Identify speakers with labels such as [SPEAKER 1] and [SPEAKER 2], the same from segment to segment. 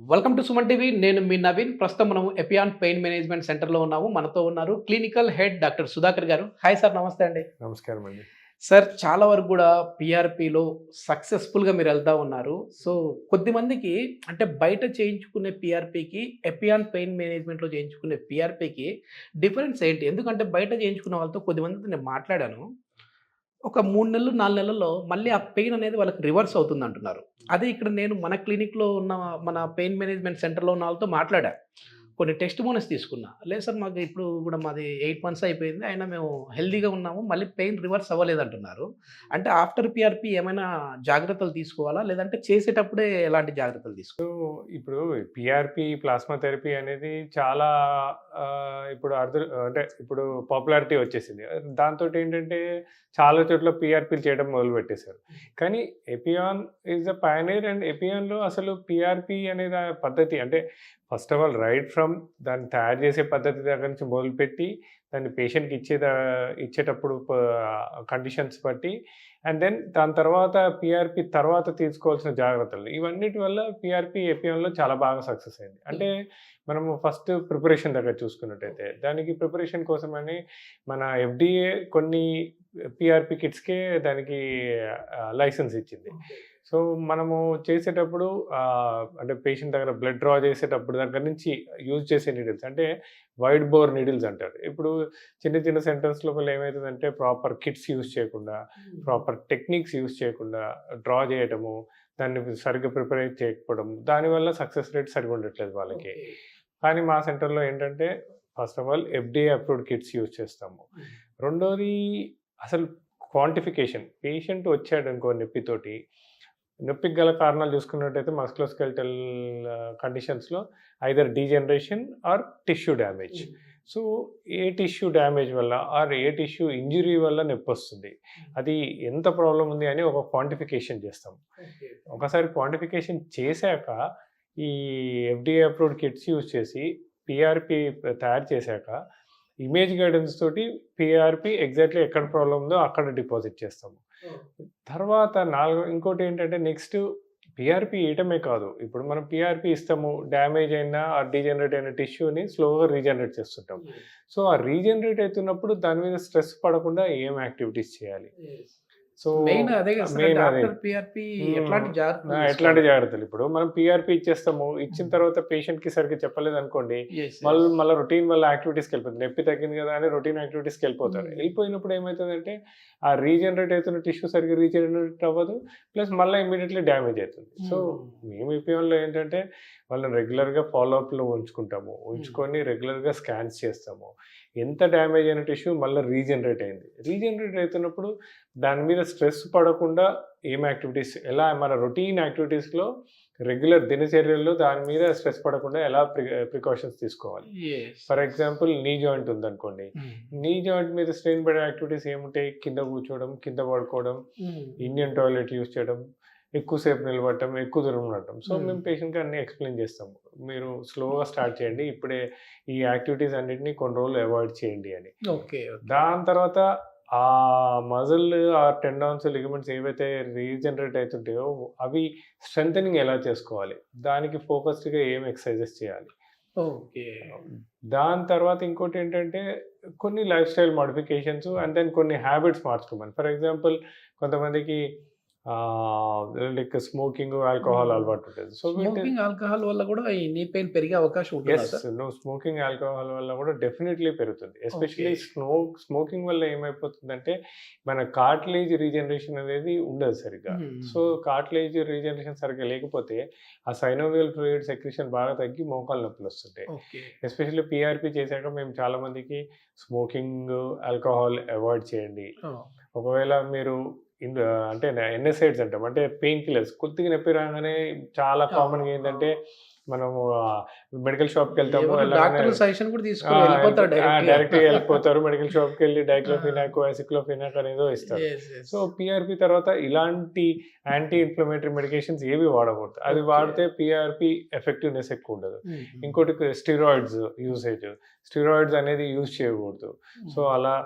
[SPEAKER 1] Welcome to Suman TV. నేను మీ నవీన్. ప్రస్తుతం మనం ఎపియాన్ పెయిన్ మేనేజ్మెంట్ సెంటర్‌లో ఉన్నాము. మనతో ఉన్నారు క్లినికల్ హెడ్ డాక్టర్ సుధాకర్ గారు. హాయ్ సార్, నమస్తే అండి.
[SPEAKER 2] నమస్కారం అండి.
[SPEAKER 1] సార్, చాలా వరకు కూడా పీఆర్‌పీలో సక్సెస్‌ఫుల్‌గా మీరెళ్తా ఉన్నారు. సో, కొద్దిమందికి అంటే బయట చేయించుకునే పీఆర్‌పీకి, ఎపియాన్ పెయిన్ మేనేజ్మెంట్‌లో చేయించుకునే పీఆర్‌పీకి డిఫరెన్స్ ఏంటి? ఎందుకంటే బయట చేయించుకున్న వాళ్ళతో కొద్దిమందితో నేను మాట్లాడాను. ఒక 3 నెలలు, 4 నెలల్లో మళ్ళీ ఆ పెయిన్ అనేది వాళ్ళకి రివర్స్ అవుతుందంటున్నారు. అదే ఇక్కడ నేను మన క్లినిక్‌లో ఉన్న మన పెయిన్ మేనేజ్మెంట్ సెంటర్‌లో ఉన్న వాళ్ళతో మాట్లాడా. కొన్ని టెస్టిమోనీస్ తీసుకున్నా. లేదు సార్, మాకు ఇప్పుడు కూడా మాది 8 మంత్స్ అయిపోయింది. అయినా మేము హెల్తీగా ఉన్నాము. మళ్ళీ పెయిన్ రివర్స్ అవ్వలేదంటున్నారు. అంటే ఆఫ్టర్ పీఆర్‌పీ ఏమైనా జాగ్రత్తలు తీసుకోవాలా? లేదంటే చేసేటప్పుడే ఎలాంటి జాగ్రత్తలు
[SPEAKER 2] సో,
[SPEAKER 1] తీసుకోవాలి?
[SPEAKER 2] ఇప్పుడు పీఆర్‌పీ, ప్లాస్మా థెరపీ అనేది చాలా ఇప్పుడు అంటే ఇప్పుడు పాపులారిటీ వచ్చేసింది. దాంతోటేంటంటే చాలా చోట్ల పీఆర్‌పీలు చేయడం మొదలుపెట్టేసారు. కానీ ఎపియాన్ ఈస్ ద పయనీర్ అండ్ ఎపియాన్‌లో అసలు పీఆర్‌పీ అనే పద్ధతి అంటే first of all right from దాన్ని తయారు చేసే పద్ధతి దగ్గర నుంచి మొదలుపెట్టి దాన్ని పేషెంట్‌కి ఇచ్చేటప్పుడు కండిషన్స్ బట్టి అండ్ దెన్ దాని తర్వాత పీఆర్‌పీ తర్వాత తీసుకోవాల్సిన జాగ్రత్తలు. ఇవన్నిటి వల్ల పీఆర్‌పీ ఎపియాన్‌లో చాలా బాగా సక్సెస్ అయింది. అంటే మనము ఫస్ట్ ప్రిపరేషన్ దగ్గర చూసుకున్నట్టయితే, దానికి ప్రిపరేషన్ కోసమని మన ఎఫ్‌డీఏ కొన్ని పీఆర్‌పీ కిట్స్‌కే దానికి లైసెన్స్ ఇచ్చింది. సో, మనము చేసేటప్పుడు అంటే పేషెంట్ దగ్గర బ్లడ్ డ్రా చేసేటప్పుడు దగ్గర నుంచి యూజ్ చేసే నీడిల్స్ అంటే వైడ్ బోర్ నీడిల్స్ అంటారు. ఇప్పుడు చిన్న చిన్న సెంటర్స్ లోపల ఏమైతదంటే ప్రాపర్ కిట్స్ యూజ్ చేయకుండా, ప్రాపర్ టెక్నిక్స్ యూజ్ చేయకుండా డ్రా చేయటము, దాన్ని సరిగ్గా ప్రిపేర్ చేయకపోవడం, దానివల్ల సక్సెస్ రేట్ సరిగ్గా ఉండట్లేదు వాళ్ళకి. కానీ మా సెంటర్‌లో ఏంటంటే first of all FDA approved kits use చేస్తాము. రెండోది అసలు క్వాంటిఫికేషన్. పేషెంట్ వచ్చాడనుకో నొప్పితోటి, నొప్పికి గల కారణాలు చూసుకున్నట్టయితే మస్కులోస్కెలిటల్ కండిషన్స్‌లో either degeneration are tissue damage. So, A tissue damage వల్ల ఆర్ ఏ టిష్యూ ఇంజ్యూరీ వల్ల నొప్పొస్తుంది. అది ఎంత ప్రాబ్లమ్ ఉంది అని ఒక క్వాంటిఫికేషన్ చేస్తాం. ఒకసారి క్వాంటిఫికేషన్ చేశాక ఈ ఎఫ్‌డీఏ అప్రూవ్డ్ కిట్స్ యూజ్ చేసి పీఆర్‌పీ తయారు చేశాక ఇమేజ్ గైడెన్స్ తోటి పీఆర్‌పీ ఎగ్జాక్ట్‌లీ ఎక్కడ ప్రాబ్లమ్ ఉందో అక్కడ డిపాజిట్ చేస్తాము. తర్వాత ఇంకోటేంటంటే నెక్స్ట్ పీఆర్‌పీ ఇయటమే కాదు. ఇప్పుడు మనం పీఆర్‌పీ ఇస్తాము. డ్యామేజ్ అయిన ఆర్ డీజనరేట్ అయిన టిష్యూని స్లోగా రీజనరేట్ చేస్తుంటాం. సో, ఆ రీజనరేట్ అయితున్నప్పుడు దాని మీద స్ట్రెస్ పడకుండా ఏం యాక్టివిటీస్ చేయాలి? సో,
[SPEAKER 1] మెయిన్ అదే కదా సార్. అంటే
[SPEAKER 2] మెయిన్ అదే.
[SPEAKER 1] ఆఫ్టర్ పీఆర్‌పీ ఎట్లాంటి జాగ్రత్తలు
[SPEAKER 2] ఎట్లాంటి
[SPEAKER 1] తీసుకోవాలి?
[SPEAKER 2] జాగ్రత్తలు? ఇప్పుడు మనం పీఆర్‌పీ ఇచ్చేస్తాము. ఇచ్చిన తర్వాత పేషెంట్‌కి సరిగ్గా చెప్పలేదనుకోండి,
[SPEAKER 1] యెస్.
[SPEAKER 2] మళ్ళా రొటీన్ వల్ల యాక్టివిటీస్‌కెళ్ళిపోతుంది. నొప్పి తగ్గింది కదా అని రొటీన్ యాక్టివిటీస్‌కెళ్ళిపోతారు. వెళ్ళిపోయినప్పుడు ఏమైతదంటే, ఆ రీజనరేట్ అవుతున్న టిష్యూ సరిగ్గా రీజనరేట్ అవ్వదు. ప్లస్ మళ్ళా ఇమ్మీడియేట్‌లీ డ్యామేజ్ అయితుంది. సో, మేము ఈపీఎన్‌లో ఏంటంటే, వాళ్ళని రెగ్యులర్‌గా ఫాలో అప్‌లో ఉంచుకుంటాము. ఉంచుకొని రెగ్యులర్‌గా స్కాన్స్ చేస్తాము. ఎంత డ్యామేజ్ అయిన టిష్యూ మళ్ళా రీజనరేట్ అయింది. రీజనరేట్ అవుతున్నప్పుడు దాని మీద స్ట్రెస్ పడకుండా ఏం యాక్టివిటీస్ ఎలా మన రొటీన్ యాక్టివిటీస్‌లో రెగ్యులర్ దినచర్యల్లో దాని మీద స్ట్రెస్ పడకుండా ఎలా ప్రికాషన్స్ తీసుకోవాలి.
[SPEAKER 1] Yes.
[SPEAKER 2] For example knee joint ఉందనుకోండి. నీ జాయింట్ మీద స్ట్రెయిన్ పడే యాక్టివిటీస్ ఏముంటాయి? కింద కూర్చోవడం, కింద పడుకోవడం, ఇండియన్ టాయిలెట్ యూజ్ చేయడం, ఎక్కువసేపు నిలబడటం, ఎక్కువ దూరం ఉండటం. సో, మేము పేషెంట్‌కి అన్నీ ఎక్స్‌ప్లెయిన్ చేస్తాము. మీరు స్లోగా స్టార్ట్ చేయండి. ఇప్పుడే ఈ యాక్టివిటీస్ అన్నిటిని కొన్ని రోజులు అవాయిడ్ చేయండి అని.
[SPEAKER 1] ఓకే.
[SPEAKER 2] దాని తర్వాత ఆ మజిల్, ఆ టెండాన్స్, లిగమెంట్స్ ఏవైతే రీజనరేట్ అయితుంటాయో అవి స్ట్రెంథెనింగ్ ఎలా చేసుకోవాలి? దానికి ఫోకస్డ్‌గా ఏం ఎక్సర్‌సైజెస్ చేయాలి?
[SPEAKER 1] ఓకే.
[SPEAKER 2] దాని తర్వాత ఇంకోటేంటంటే కొన్ని lifestyle modifications and then కొన్ని హ్యాబిట్స్ మార్చుకోమని. ఫర్ ఎగ్జాంపుల్ కొంతమందికి లైక్ స్మోకింగ్, ఆల్కహాల్ అలవాటు ఉంటది. సో,
[SPEAKER 1] స్మోకింగ్, ఆల్కహాల్ వల్ల కూడా ఈ నీ పెయిన్ పెరిగే అవకాశం ఉంటుందా
[SPEAKER 2] యెస్.
[SPEAKER 1] సార్?
[SPEAKER 2] స్మోకింగ్, ఆల్కహాల్ వల్ల కూడా డెఫినైట్‌లీ పెరుగుతుంది. Especially
[SPEAKER 1] okay.
[SPEAKER 2] స్మోకింగ్ వల్ల ఏమైపోతుందంటే, మన కార్టిలేజ్ రీజనరేషన్ అనేది ఉండదు సరిగ్గా. సో, కార్టిలేజ్ రీజనరేషన్ సరిగ్గా లేకపోతే, ఆ సైనోవియల్ ఫ్లూయిడ్ సెక్రీషన్ బాగా తగ్గి మోకాలు నొప్పులొస్తుంటాయి.
[SPEAKER 1] ఓకే.
[SPEAKER 2] ఎస్పెషల్లీ పీఆర్‌పీ చేశాక మేము చాలా మందికి స్మోకింగ్, ఆల్కహాల్ అవాయిడ్ చేయండి.
[SPEAKER 1] ఓహ్!
[SPEAKER 2] ఒకవేళ మీరు అంటే ఎన్‌ఎసైడ్స్ అంటాం. అంటే పెయిన్ కిల్లర్స్ కొద్దిగా నొప్పి రాగానే చాలా కామన్‌గా ఏంటంటే, మనము మెడికల్ షాప్‌కెళ్తాము.
[SPEAKER 1] ఎవరు
[SPEAKER 2] వెళ్ళగానే
[SPEAKER 1] డాక్టర్‌ల సజెషన్ కూడా తీసుకొని వెళ్ళిపోతారు డైరెక్ట్‌గా.
[SPEAKER 2] డైరెక్ట్‌గా వెళ్ళిపోతారు. మెడికల్ షాప్‌కెళ్ళి డైక్లోఫెనాక్, యాసిక్లోఫెనాక్ అనేదో ఇస్తారు.
[SPEAKER 1] యెస్. యెస్.
[SPEAKER 2] సో, పీఆర్‌పీ తర్వాత ఇలాంటి యాంటీ ఇన్‌ఫ్లమేటరీ మెడికేషన్స్ ఏవి వాడకూడదు. అది
[SPEAKER 1] ఓకే.
[SPEAKER 2] వాడితే పీఆర్‌పీ ఎఫెక్టివ్‌నెస్ ఎక్కువ ఉండదు. ఇంకోటి స్టెరాయిడ్స్ యూసేజ్. స్టెరాయిడ్స్ అనేది యూజ్ చేయకూడదు. సో, అలా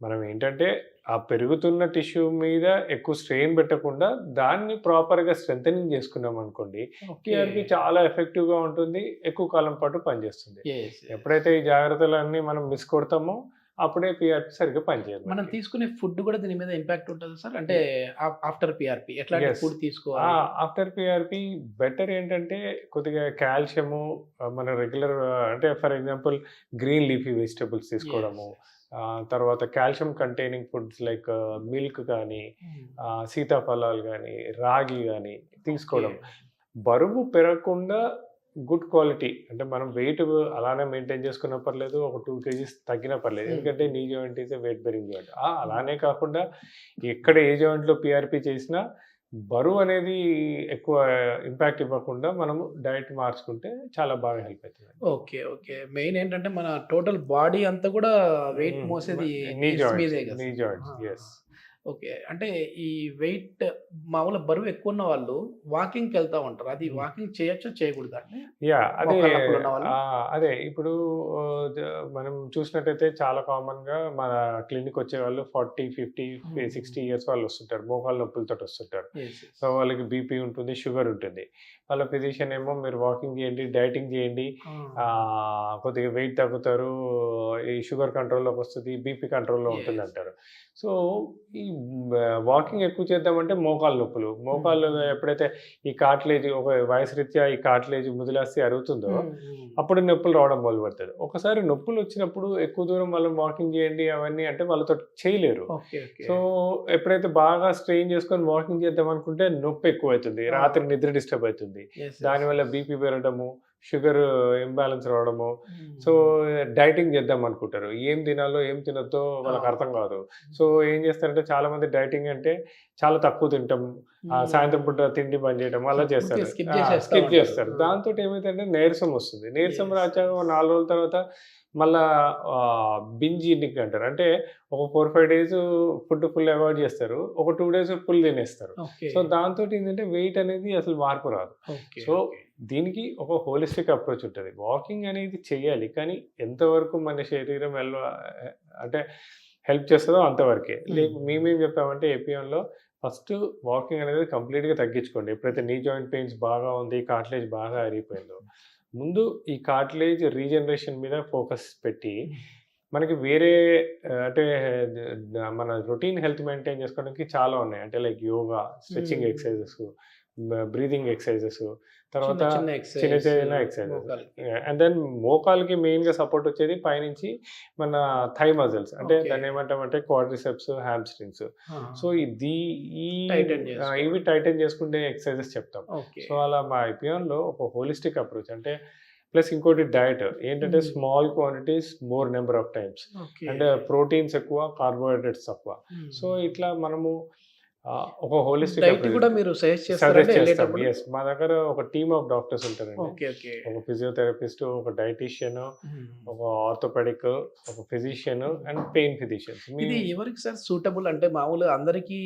[SPEAKER 2] మనం ఏంటంటే ఆ పెరుగుతున్న టిష్యూ మీద ఎక్కువ స్ట్రెయిన్ పెట్టకుండా దాన్ని ప్రాపర్‌గా స్ట్రెంథెనింగ్ చేసుకున్నామనుకోండి,
[SPEAKER 1] ఓకే.
[SPEAKER 2] పీఆర్‌పీ చాలా ఎఫెక్టివ్‌గా ఉంటుంది. ఎక్కువ కాలం పాటు పనిచేస్తుంది.
[SPEAKER 1] యెస్. యెస్.
[SPEAKER 2] ఎప్పుడైతే ఈ జాగ్రత్తలన్నీ మనం మిస్ కొడతామో అప్పుడే పీఆర్‌పీ సరిగ్గా పనిచేయదు
[SPEAKER 1] మనం
[SPEAKER 2] మనకి.
[SPEAKER 1] తీసుకునే ఫుడ్ కూడా దీని మీద ఇంపాక్ట్ ఉంటదా సార్? అంటే ఆఫ్టర్ పీఆర్‌పీ ఎట్లాంటి
[SPEAKER 2] యెస్.
[SPEAKER 1] ఫుడ్ తీసుకోవాలి?
[SPEAKER 2] ఆఫ్టర్ పీఆర్‌పీ బెటర్ ఏంటంటే కొద్దిగా కాల్షియము మన రెగ్యులర్ అంటే for example green leafy vegetables తీసుకోవడము.
[SPEAKER 1] యెస్.
[SPEAKER 2] తర్వాత calcium containing foods like milk కానీ,
[SPEAKER 1] హ్మ్.
[SPEAKER 2] సీతాఫలాలు గానీ, రాగి గానీ
[SPEAKER 1] ఓకే.
[SPEAKER 2] తీసుకోవడం. బరువు పెరగకుండా గుడ్ క్వాలిటీ అంటే మనం వెయిట్ అలానే మెయింటైన్ చేసుకున్నా పర్లేదు. ఒక 2 కేజీస్ తగ్గినా పర్లేదు.
[SPEAKER 1] హ్మ్.
[SPEAKER 2] ఎందుకంటే knee joint is a weight bearing joint.
[SPEAKER 1] హ్మ్.
[SPEAKER 2] అలానే కాకుండా ఎక్కడ ఏ జాయింట్‌లో పీఆర్‌పీ చేసినా బరువు అనేది ఎక్కువ ఇంపాక్ట్ ఇవ్వకుండా మనము డైట్ మార్చుకుంటే చాలా బాగా హెల్ప్ అవుతుందండి.
[SPEAKER 1] ఓకే. ఓకే. మెయిన్ ఏంటంటే మన టోటల్ బాడీ అంతా కూడా వెయిట్
[SPEAKER 2] హ్మ్.
[SPEAKER 1] మోసేది
[SPEAKER 2] నీ
[SPEAKER 1] హిప్స్
[SPEAKER 2] జాయింట్స్,
[SPEAKER 1] మీదే కదా
[SPEAKER 2] నీ
[SPEAKER 1] సార్?
[SPEAKER 2] జాయింట్స్.
[SPEAKER 1] ఆ!
[SPEAKER 2] యెస్.
[SPEAKER 1] ఓకే. అంటే ఈ వెయిట్ మామూలుగా బరువు ఎక్కువున్న వాళ్ళు వాకింగ్‌కెళ్తా ఉంటారు. అది
[SPEAKER 2] హ్మ్.
[SPEAKER 1] వాకింగ్ చేయొచ్చా? చేయకూడదా అండి?
[SPEAKER 2] అదే
[SPEAKER 1] మోకాళ్ళ నొప్పులున్న వాళ్ళు?
[SPEAKER 2] అదే ఇప్పుడు ఆహ్, ద మనం చూసినట్టయితే చాలా కామన్‌గా మన క్లినిక్ వచ్చేవాళ్ళు 40, 50,
[SPEAKER 1] హ్మ్.
[SPEAKER 2] 60 ఇయర్స్ వాళ్ళు వస్తుంటారు. మోకాళ్ళ నొప్పులతోటి వస్తుంటారు.
[SPEAKER 1] యెస్. యెస్.
[SPEAKER 2] సో, వాళ్ళకి బీపీ ఉంటుంది, షుగర్ ఉంటుంది. వాళ్ళ ఫిజిషియన్ ఏమో మీరు వాకింగ్ చేయండి, డైటింగ్ చేయండి,
[SPEAKER 1] ఆ!
[SPEAKER 2] కొద్దిగా వెయిట్ తగ్గుతారు, ఈ షుగర్ కంట్రోల్‌లోకి వస్తది, బీపీ కంట్రోల్‌లో
[SPEAKER 1] యెస్.
[SPEAKER 2] ఉంటుందంటారు. సో, ఈ వాకింగ్ ఎక్కువ చేద్దామంటే మోకాళ్ళ నొప్పులు.
[SPEAKER 1] హ్మ్.
[SPEAKER 2] మోకాళ్ళు
[SPEAKER 1] హ్మ్.
[SPEAKER 2] ఎప్పుడైతే ఈ కార్టిలేజ్ ఒక వయసు రీత్యా ఈ కార్టిలేజ్ ముదిలేస్తే అరుగుతుందో,
[SPEAKER 1] హ్మ్. హ్మ్.
[SPEAKER 2] అప్పుడు నొప్పులు రావడం మొదలుపెడతది. ఒకసారి నొప్పులొచ్చినప్పుడు ఎక్కువ దూరం వాళ్ళని వాకింగ్ చేయండి అవన్నీ అంటే వాళ్ళతోటి చేయలేరు.
[SPEAKER 1] ఓకే. ఓకే.
[SPEAKER 2] సో, ఎప్పుడైతే బాగా స్ట్రెయిన్ చేసుకొని వాకింగ్ చేద్దాం అనుకుంటే నొప్పి ఎక్కువైతుంది.
[SPEAKER 1] ఆ!
[SPEAKER 2] రాత్రి నిద్ర డిస్టర్బ్ అయితుంది.
[SPEAKER 1] యెస్. యెస్.
[SPEAKER 2] దానివల్ల
[SPEAKER 1] యెస్.
[SPEAKER 2] బీపీ పెరగడము, షుగర్ ఇంబాలెన్స్ రావడము. సో,
[SPEAKER 1] హ్మ్.
[SPEAKER 2] డైటింగ్ చేద్దాం అనుకుంటారు. ఏం తినాలో, ఏం తినొద్దో వాళ్ళకి
[SPEAKER 1] అవును.
[SPEAKER 2] అర్థం కాదు. సో, ఏం చేస్తారంటే చాలామంది డైటింగ్ అంటే చాలా తక్కువ తింటాం. సాయంత్రం
[SPEAKER 1] హ్మ్.
[SPEAKER 2] పూట తిండి బంద్ చేయడం అలా
[SPEAKER 1] పూర్తిగా
[SPEAKER 2] చేస్తారు.
[SPEAKER 1] స్కిప్ చేసేస్తా
[SPEAKER 2] స్కిప్
[SPEAKER 1] ఉంటారు.
[SPEAKER 2] చేస్తారు.
[SPEAKER 1] ఆ!
[SPEAKER 2] దాంతోటి ఏమైద్దంటే నీరసం వస్తుంది. నీరసం
[SPEAKER 1] యెస్.
[SPEAKER 2] రాచాక
[SPEAKER 1] యెస్.
[SPEAKER 2] ఓ 4 రోజుల తర్వాత మళ్ళా బింజ్ ఈటింగ్ అంటారు. అంటే ఒక 4, 5 డేస్ ఫుడ్ ఫుల్ అవాయిడ్ చేస్తారు. ఒక 2 డేస్ ఫుల్ తినేస్తారు.
[SPEAKER 1] ఓకే.
[SPEAKER 2] సో, దాంతోటి ఏంటంటే వెయిట్ అనేది అసలు మార్పు రాదు.
[SPEAKER 1] ఓకే.
[SPEAKER 2] So,
[SPEAKER 1] okay.
[SPEAKER 2] దీనికి ఒక హోలిస్టిక్ అప్రోచ్ ఉంటది. వాకింగ్ అనేది చెయ్యాలి. కానీ ఎంతవరకు మన శరీరం అంటే హెల్ప్ చేస్తదో అంతవరకే.
[SPEAKER 1] హ్మ్.
[SPEAKER 2] మేమేం చెప్తామంటే ఏపీఎంలో ఫస్ట్ వాకింగ్ అనేది కంప్లీట్‌గా తగ్గించుకోండి. ఎప్పుడైతే నీ జాయింట్ పెయిన్స్ బాగా ఉంది, కార్టిలేజ్ బాగా అరిగిపోయిందో, ముందు ఈ కార్టిలేజ్ రీజనరేషన్ మీద ఫోకస్ పెట్టి,
[SPEAKER 1] హ్మ్.
[SPEAKER 2] మనకి వేరే అంటే మన రొటీన్ హెల్త్ మెయింటైన్ చేసుకోవడానికి చాలా ఉన్నాయి. అంటే like yoga, stretching
[SPEAKER 1] hmm.
[SPEAKER 2] Exercises, breathing exercises,
[SPEAKER 1] చిన్న
[SPEAKER 2] తర్వాత
[SPEAKER 1] చిన్న
[SPEAKER 2] చిన్న
[SPEAKER 1] ఎక్సర్‌సైజెస్
[SPEAKER 2] చిన్న ఎక్సర్‌సైజెస్.
[SPEAKER 1] మోకాలికి.
[SPEAKER 2] అండ్ దెన్ మోకాలికి మెయిన్‌గా సపోర్ట్ వచ్చేది పైనుంచి మన థై మజిల్స్. అంటే
[SPEAKER 1] ఓకే.
[SPEAKER 2] దాన్నేమంటామంటే క్వాడ్రిసెప్స్, హ్యామ్‌స్ట్రింగ్స్.
[SPEAKER 1] ఆ!
[SPEAKER 2] సో, ఇది ఈ
[SPEAKER 1] టైటన్
[SPEAKER 2] ఇవి
[SPEAKER 1] చేసుకోవడం.
[SPEAKER 2] టైటన్ చేసుకునే ఎక్సర్‌సైజెస్ చెప్తాం.
[SPEAKER 1] ఓకే.
[SPEAKER 2] సో, అలా మా ఐపీఎన్‌లో ఒక హోలిస్టిక్ అప్రోచ్ అంటే ప్లస్ ఇంకోటి డయట్ ఏంటంటే
[SPEAKER 1] హ్మ్.
[SPEAKER 2] Small quantities more number of times.
[SPEAKER 1] Okay.
[SPEAKER 2] అంటే ప్రోటీన్స్ ఎక్కువ, కార్బోహైడ్రేట్స్ తక్కువ. సో,
[SPEAKER 1] హ్మ్.
[SPEAKER 2] ఇట్లా మనము ఒక హోలిస్టిక్
[SPEAKER 1] డైట్
[SPEAKER 2] అప్రోచ్
[SPEAKER 1] కూడా మీరు సజెస్ట్ చేస్తారండి
[SPEAKER 2] సజెస్ట్ చేస్తాం.
[SPEAKER 1] ఎళ్ళేటప్పుడు?
[SPEAKER 2] యెస్. మా దగ్గర ఒక టీమ్ ఆఫ్ డాక్టర్స్ ఉంటారండి.
[SPEAKER 1] ఓకే. ఓకే.
[SPEAKER 2] ఒక ఫిజియోథెరపిస్ట్, ఒక డైటీషియన్,
[SPEAKER 1] హ్మ్.
[SPEAKER 2] ఒక ఆర్థోపెడిక్, ఒక ఫిజిషియన్ అండ్ పెయిన్ ఫిజిషియన్స్.
[SPEAKER 1] ఇది ఎవరికి సార్ సూటబుల్ అంటే మామూలుగా అందరికీ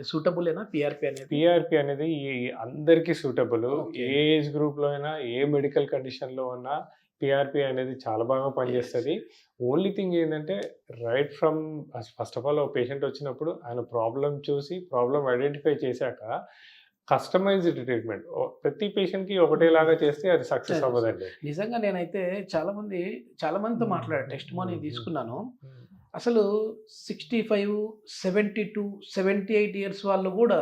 [SPEAKER 1] సూటబులేనా పీఆర్‌పీ అనేది?
[SPEAKER 2] పీఆర్‌పీ అనేది అందరికీ సూటబుల్.
[SPEAKER 1] ఓకే.
[SPEAKER 2] ఏ ఏజ్ గ్రూప్‌లో అయినా, ఏ మెడికల్ కండిషన్‌లో ఉన్నా పీఆర్‌పీ అనేది చాలా బాగా
[SPEAKER 1] యెస్.
[SPEAKER 2] పనిచేస్తది. ఓన్లీ థింగ్ ఏందంటే right from first of all ఒక పేషెంట్ వచ్చినప్పుడు ఆయన ప్రాబ్లమ్ చూసి, ప్రాబ్లమ్ ఐడెంటిఫై చేశాక కస్టమైజ్డ్ ట్రీట్మెంట్. ప్రతి పేషెంట్‌కి ఒకటేలాగా
[SPEAKER 1] హ్మ్.
[SPEAKER 2] చేస్తే అది సక్సెస్
[SPEAKER 1] తెలుసు.
[SPEAKER 2] అవ్వదండి.
[SPEAKER 1] నిజంగా నేనైతే చాలా మందితో
[SPEAKER 2] హ్మ్.
[SPEAKER 1] మాట్లాడా. టెస్టిమోనీ
[SPEAKER 2] హ్మ్. హ్మ్.
[SPEAKER 1] తీసుకున్నాను.
[SPEAKER 2] హ్మ్.
[SPEAKER 1] అసలు 65, 72, 78 ఇయర్స్ వాళ్ళు గూడా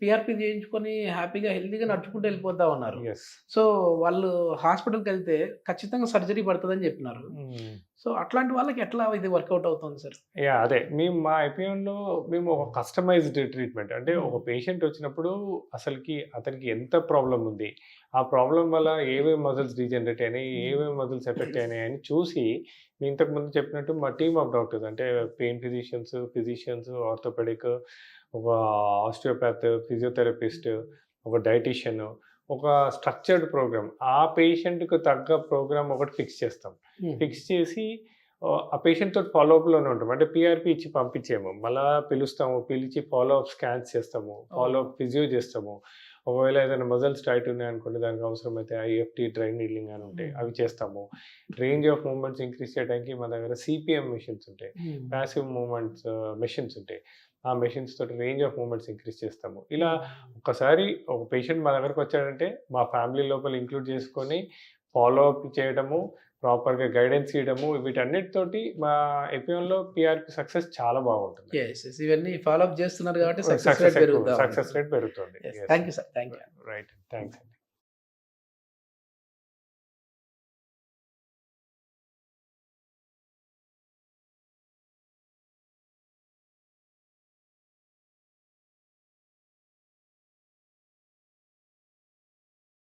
[SPEAKER 1] పీఆర్‌పీ చేయించుకొని హ్యాపీగా, హెల్తీగా నడుచుకుంటూ వెళ్ళిపోతా ఉన్నారు.
[SPEAKER 2] యెస్.
[SPEAKER 1] సో, వాళ్ళు హాస్పిటల్‌కెళ్తే ఖచ్చితంగా సర్జరీ పడతదని జెప్పినారు.
[SPEAKER 2] హ్మ్.
[SPEAKER 1] సో, అట్లాంటి వాళ్ళకి ఎట్లా ఇది వర్కౌట్ అవుతుంది సార్?
[SPEAKER 2] అదే. మేము మా ఐపీఎన్‌లో మేము ఒక కస్టమైజ్డ్ ట్రీట్మెంట్ అంటే ఒక
[SPEAKER 1] హ్మ్.
[SPEAKER 2] పేషెంట్ వచ్చినప్పుడు అతనికి ఎంత ప్రాబ్లమ్ ఉంది? ఆ ప్రాబ్లమ్ వల్ల ఏమేమి మజిల్స్ డీజనరేట్ అయినాయి?
[SPEAKER 1] హ్మ్.
[SPEAKER 2] ఏమేమి మజిల్స్ ఎఫెక్ట్ అయినాయని చూసి నేను ఇంతకుముందు చెప్పినట్టు మా టీమ్ ఆఫ్ డాక్టర్స్ అంటే పెయిన్ ఫిజిషియన్స్, ఆర్థోపెడిక్, ఒక ఆస్టియోపాత్, ఫిజియోథెరపిస్ట్, ఒక డైటీషియన్, ఒక స్ట్రక్చర్డ్ ప్రోగ్రామ్. ఆ పేషెంట్‌కి తగ్గ ప్రోగ్రామ్ ఒకటి ఫిక్స్ చేస్తాం.
[SPEAKER 1] హుహు.
[SPEAKER 2] ఫిక్స్ చేసి ఆ పేషెంట్ తోటి ఫాలో అప్‌లోనే ఉంటాం. అంటే పీఆర్‌పీ ఇచ్చి పంపించేయము. మళ్ళా పిలుస్తాము. పిలిచి ఫాలో అప్ స్కాన్స్ చేస్తాము. ఫాలో
[SPEAKER 1] ఓహ్!
[SPEAKER 2] అప్ ఫిజియో చేస్తాము. ఒకవేళ ఏదైనా మజిల్స్ టైట్ ఉన్నాయనుకోండి, దానికి అవసరమైతే ఐఎఫ్టీ, డ్రై నీడ్లింగ్ అని ఉంటాయి, అవి చేస్తాము. రేంజ్ ఆఫ్ మూవ్‌మెంట్స్ ఇంక్రీజ్ చేయడానికి మన దగ్గర సీపీఎం మెషిన్స్ ఉంటాయి. ప్యాసివ్ మూవ్‌మెంట్స్ మెషిన్స్ ఉంటాయి. ఆ మెషిన్స్ తోటి రేంజ్ ఆఫ్ మూవ్‌మెంట్స్ ఇంక్రీజ్ చేస్తాము. ఇలా ఒక్కసారి ఒక పేషెంట్ మా దగ్గరకొచ్చాడంటే, మా ఫ్యామిలీ లోపల ఇంక్లూడ్ చేసుకొని ఫాలో అప్ చేయడము, ప్రాపర్‌గా గైడెన్స్ ఇయ్యడము, వీటన్నిటితోటి మా ఎపియోన్‌లో పీఆర్‌పీ సక్సెస్ చాలా బాగుంటుంది.
[SPEAKER 1] యెస్. యెస్. ఇవన్నీ ఫాలో అప్ చేస్తున్నారు కాబట్టి సక్సెస్
[SPEAKER 2] సక్సెస్
[SPEAKER 1] రేట్
[SPEAKER 2] ఎక్కువ,
[SPEAKER 1] పెరుగుతా
[SPEAKER 2] సక్సెస్ రేట్ పెరుగుతుంది.
[SPEAKER 1] Thank you sir. Thank you.
[SPEAKER 2] Right. Thanks.